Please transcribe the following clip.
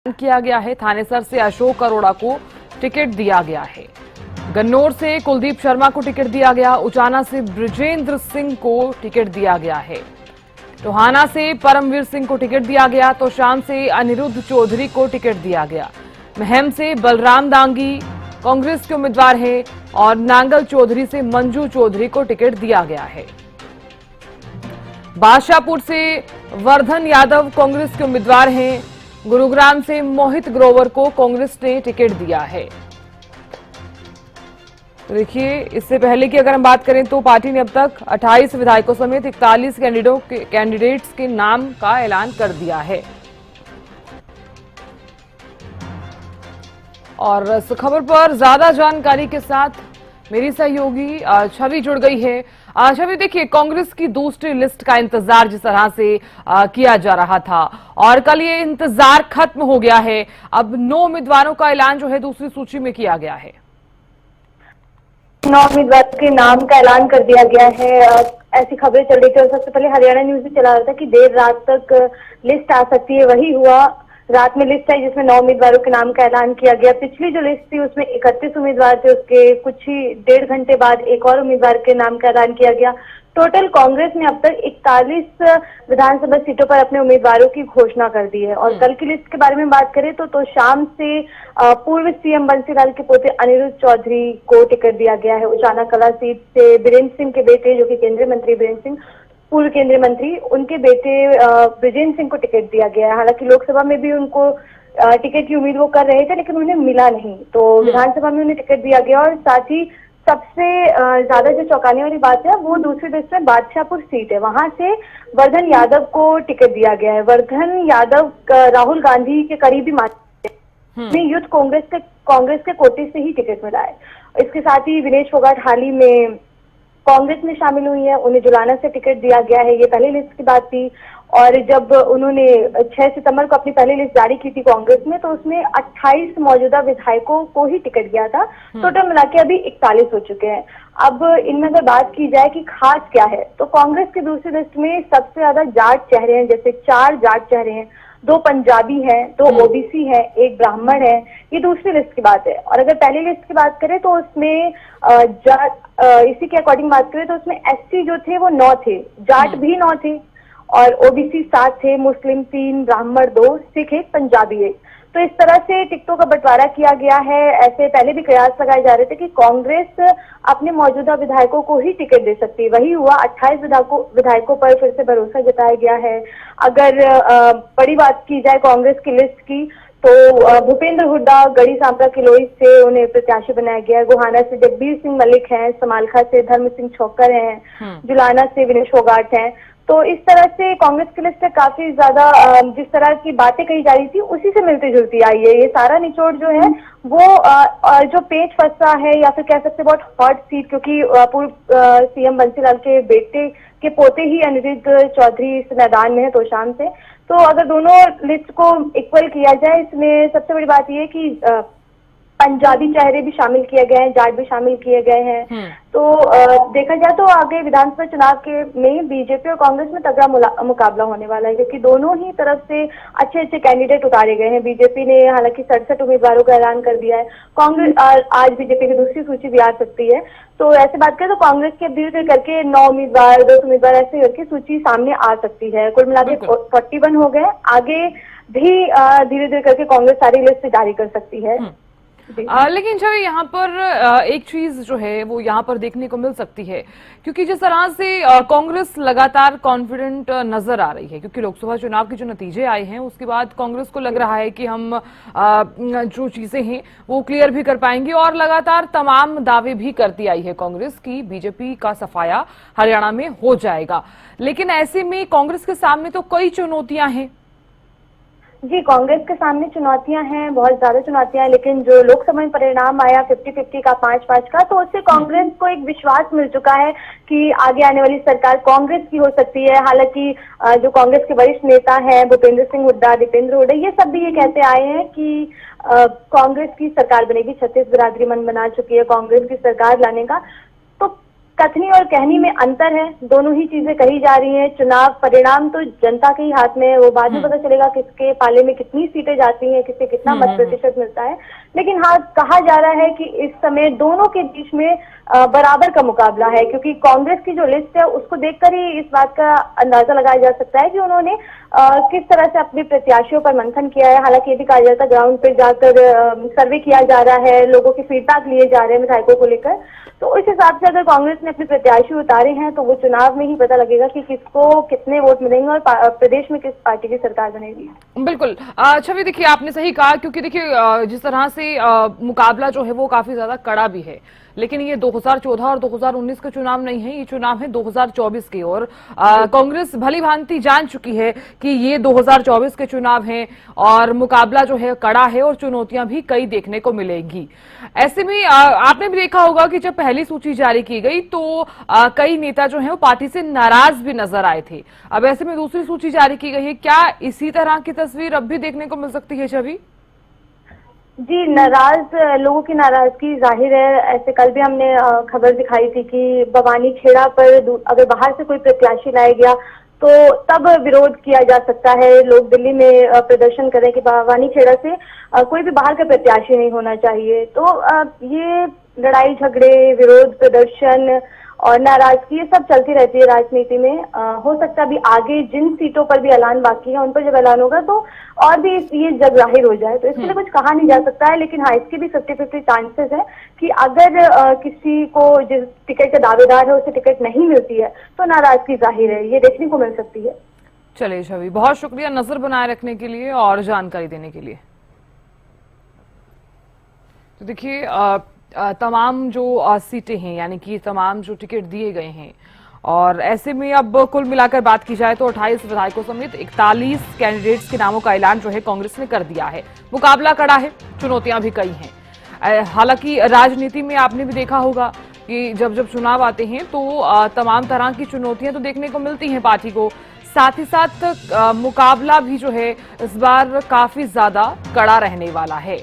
किया गया है। थानेसर से अशोक अरोड़ा को टिकट दिया गया है। गन्नौर से कुलदीप शर्मा को टिकट दिया गया। उचाना से ब्रिजेंद्र सिंह को टिकट दिया गया है। टोहाना से परमवीर सिंह को टिकट दिया गया। तोशाम से अनिरुद्ध चौधरी को टिकट दिया गया। महम से बलराम दांगी कांग्रेस के उम्मीदवार है और नांगल चौधरी से मंजू चौधरी को टिकट दिया गया है। बादशाहपुर से वर्धन यादव कांग्रेस के उम्मीदवार हैं। गुरुग्राम से मोहित ग्रोवर को कांग्रेस ने टिकट दिया है। तो देखिए, इससे पहले की अगर हम बात करें तो पार्टी ने अब तक 28 विधायकों समेत 41 कैंडिडेट्स के नाम का ऐलान कर दिया है। और इस खबर पर ज्यादा जानकारी के साथ मेरी सहयोगी छवि जुड़ गई है। छवि, देखिए, कांग्रेस की दूसरी लिस्ट का इंतजार जिस तरह से किया जा रहा था और कल ये इंतजार खत्म हो गया है। अब 9 उम्मीदवारों का ऐलान जो है दूसरी सूची में किया गया है। 9 उम्मीदवार के नाम का ऐलान कर दिया गया है। ऐसी खबरें चल रही थी और सबसे पहले हरियाणा न्यूज भी चला रहा था कि देर रात तक लिस्ट आ सकती है। वही हुआ, रात में लिस्ट आई जिसमें 9 उम्मीदवारों के नाम का ऐलान किया गया। पिछली जो लिस्ट थी उसमें 31 उम्मीदवार थे, उसके कुछ ही 1.5 घंटे बाद एक और उम्मीदवार के नाम का ऐलान किया गया। टोटल कांग्रेस ने अब तक 41 विधानसभा सीटों पर अपने उम्मीदवारों की घोषणा कर दी है। और कल की लिस्ट के बारे में बात करें तो शाम से पूर्व सीएम बंसीलाल के पोते अनिरुद्ध चौधरी को टिकट दिया गया है। उचाना कला सीट से बीरेंद्र सिंह के बेटे, जो कि केंद्रीय मंत्री बीरेंद्र सिंह, पूर्व केंद्रीय मंत्री, उनके बेटे ब्रिजेंद्र सिंह को टिकट दिया गया है। हालांकि लोकसभा में भी उनको टिकट की उम्मीद वो कर रहे थे, लेकिन उन्हें मिला नहीं, तो विधानसभा में उन्हें टिकट दिया गया। और साथ ही सबसे ज्यादा जो चौंकाने वाली बात है वो दूसरी लिस्ट में बादशाहपुर सीट है, वहां से वर्धन यादव को टिकट दिया गया है। वर्धन यादव राहुल गांधी के करीबी माने यूथ कांग्रेस के कोटे से ही टिकट मिला है। इसके साथ ही विनेश फोगाट हाल ही में कांग्रेस में शामिल हुई है, उन्हें जुलाना से टिकट दिया गया है। ये पहली लिस्ट की बात थी। और जब उन्होंने 6 सितंबर को अपनी पहली लिस्ट जारी की थी कांग्रेस में, तो उसमें 28 मौजूदा विधायकों को ही टिकट दिया था। टोटल मिला के अभी 41 हो चुके हैं। अब इनमें अगर बात की जाए कि खास क्या है, तो कांग्रेस की दूसरी लिस्ट में सबसे ज्यादा जाट चेहरे हैं। जैसे 4 जाट चेहरे हैं, 2 पंजाबी हैं, 2 ओबीसी हैं, 1 ब्राह्मण है। ये दूसरी लिस्ट की बात है। और अगर पहली लिस्ट की बात करें तो उसमें इसी के अकॉर्डिंग बात करें तो उसमें एससी जो थे वो 9 थे, जाट भी 9 थे और ओबीसी 7 थे, मुस्लिम 3, ब्राह्मण 2, सिख 1, पंजाबी 1। तो इस तरह से टिकटों का बंटवारा किया गया है। ऐसे पहले भी कयास लगाए जा रहे थे कि कांग्रेस अपने मौजूदा विधायकों को ही टिकट दे सकती है। वही हुआ, 28 विधायकों पर फिर से भरोसा जताया गया है। अगर बड़ी बात की जाए कांग्रेस की लिस्ट की, तो भूपेंद्र हुड्डा गढ़ी सांपला किलोई से उन्हें प्रत्याशी बनाया गया है। गोहाना से जगबीर सिंह मलिक हैं, समालखा से धर्म सिंह छोकर हैं, जुलाना से विनेश फोगाट हैं। तो इस तरह से कांग्रेस की लिस्ट काफी ज्यादा जिस तरह की बातें कही जा रही थी उसी से मिलती जुलती आई है। ये सारा निचोड़ जो है वो जो पेच फंसा है, या फिर कह सकते बहुत हॉट सीट, क्योंकि पूर्व सीएम बंसीलाल के बेटे के पोते ही अनिरुद्ध चौधरी इस मैदान में है तोशाम से। तो अगर दोनों लिस्ट को इक्वल किया जाए, इसमें सबसे बड़ी बात यह है कि पंजाबी चेहरे भी शामिल किए गए हैं, जाट भी शामिल किए गए हैं। तो देखा जाए तो आगे विधानसभा चुनाव के में बीजेपी और कांग्रेस में तगड़ा मुकाबला होने वाला है, क्योंकि दोनों ही तरफ से अच्छे अच्छे कैंडिडेट उतारे गए हैं। बीजेपी ने हालांकि 67 उम्मीदवारों का ऐलान कर दिया है। कांग्रेस आज बीजेपी की दूसरी सूची भी आ सकती है। तो ऐसे बात करें तो कांग्रेस के धीरे धीरे करके 9 उम्मीदवार, 10 उम्मीदवार ऐसे करके सूची सामने आ सकती है। कुल मिला के 41 हो गए। आगे भी धीरे धीरे करके कांग्रेस सारी लिस्ट जारी कर सकती है। लेकिन छवि, यहाँ पर एक चीज जो है वो यहाँ पर देखने को मिल सकती है, क्योंकि जिस तरह से कांग्रेस लगातार कॉन्फिडेंट नजर आ रही है, क्योंकि लोकसभा चुनाव के जो नतीजे आए हैं उसके बाद कांग्रेस को लग रहा है कि हम जो चीजें हैं वो क्लियर भी कर पाएंगे, और लगातार तमाम दावे भी करती आई है कांग्रेस की बीजेपी का सफाया हरियाणा में हो जाएगा। लेकिन ऐसे में कांग्रेस के सामने तो कई चुनौतियां हैं। जी, कांग्रेस के सामने चुनौतियां हैं, बहुत ज्यादा चुनौतियां हैं। लेकिन जो लोकसभा में परिणाम आया 50-50 का, 5-5 का, तो उससे कांग्रेस को एक विश्वास मिल चुका है कि आगे आने वाली सरकार कांग्रेस की हो सकती है। हालांकि जो कांग्रेस के वरिष्ठ नेता हैं भूपेंद्र सिंह हुड्डा, दीपेंद्र हुड्डा, ये सब भी ये कहते आए हैं कि कांग्रेस की सरकार बनेगी। 36 बिरादरी मन बना चुकी है कांग्रेस की सरकार लाने का। तो कथनी और कहनी में अंतर है, दोनों ही चीजें कही जा रही हैं। चुनाव परिणाम तो जनता के ही हाथ में है, वो बाद में पता चलेगा किसके पाले में कितनी सीटें जाती हैं, किसे कितना मत प्रतिशत मिलता है। लेकिन हाँ, कहा जा रहा है कि इस समय दोनों के बीच में बराबर का मुकाबला है, क्योंकि कांग्रेस की जो लिस्ट है उसको देखकर ही इस बात का अंदाजा लगाया जा सकता है कि उन्होंने किस तरह से अपने प्रत्याशियों पर मंथन किया है। हालांकि ये भी कहा जाता है ग्राउंड पे जाकर सर्वे किया जा रहा है, लोगों के फीडबैक लिए जा रहे हैं विधायकों को लेकर। तो इस हिसाब से अगर कांग्रेस ने अपने प्रत्याशी उतारे हैं तो वो चुनाव में ही पता लगेगा कि किसको कितने वोट मिलेंगे और प्रदेश में किस पार्टी की सरकार बनेगी। बिल्कुल। छवि, देखिए आपने सही कहा, क्योंकि देखिए जिस तरह से मुकाबला जो है वो काफी ज्यादा कड़ा भी है, लेकिन ये 2014 और 2019 का चुनाव नहीं है, ये चुनाव है 2024 के। और कांग्रेस भली भांति जान चुकी है कि ये 2024 के चुनाव हैं और मुकाबला जो है कड़ा है और चुनौतियां भी कई देखने को मिलेंगी। ऐसे में आपने भी देखा होगा कि जब पहली सूची जारी की गई तो कई नेता जो हैं वो पार्टी से नाराज भी नजर आए थे। अब ऐसे में दूसरी सूची जारी की गई है, क्या इसी तरह की तस्वीर अब भी देखने को मिल सकती है छवि? जी, नाराज लोगों की नाराजगी जाहिर है। ऐसे कल भी हमने खबर दिखाई थी कि भवानी खेड़ा पर अगर बाहर से कोई प्रत्याशी लाया गया तो तब विरोध किया जा सकता है। लोग दिल्ली में प्रदर्शन करें कि भवानी खेड़ा से कोई भी बाहर का प्रत्याशी नहीं होना चाहिए। तो ये लड़ाई झगड़े, विरोध प्रदर्शन और नाराजगी ये सब चलती रहती है राजनीति में। हो सकता है अभी आगे जिन सीटों पर भी ऐलान बाकी है उन पर जब ऐलान होगा तो और भी ये जग जाहिर हो जाए, तो इसके लिए कुछ कहा नहीं जा सकता है। लेकिन हाँ, इसके भी 50-50 चांसेस है कि अगर किसी को जिस टिकट का दावेदार है उसे टिकट नहीं मिलती है तो नाराजगी जाहिर है, ये देखने को मिल सकती है। चलिए छवि, बहुत शुक्रिया नजर बनाए रखने के लिए और जानकारी देने के लिए। तो देखिए तमाम जो सीटें हैं, यानी कि तमाम जो टिकट दिए गए हैं, और ऐसे में अब कुल मिलाकर बात की जाए तो 28 विधायकों समेत 41 कैंडिडेट्स के नामों का ऐलान जो है कांग्रेस ने कर दिया है। मुकाबला कड़ा है, चुनौतियां भी कई हैं। हालांकि राजनीति में आपने भी देखा होगा कि जब जब चुनाव आते हैं तो तमाम तरह की चुनौतियां तो देखने को मिलती हैं पार्टी को, साथ ही साथ मुकाबला भी जो है इस बार काफी ज्यादा कड़ा रहने वाला है।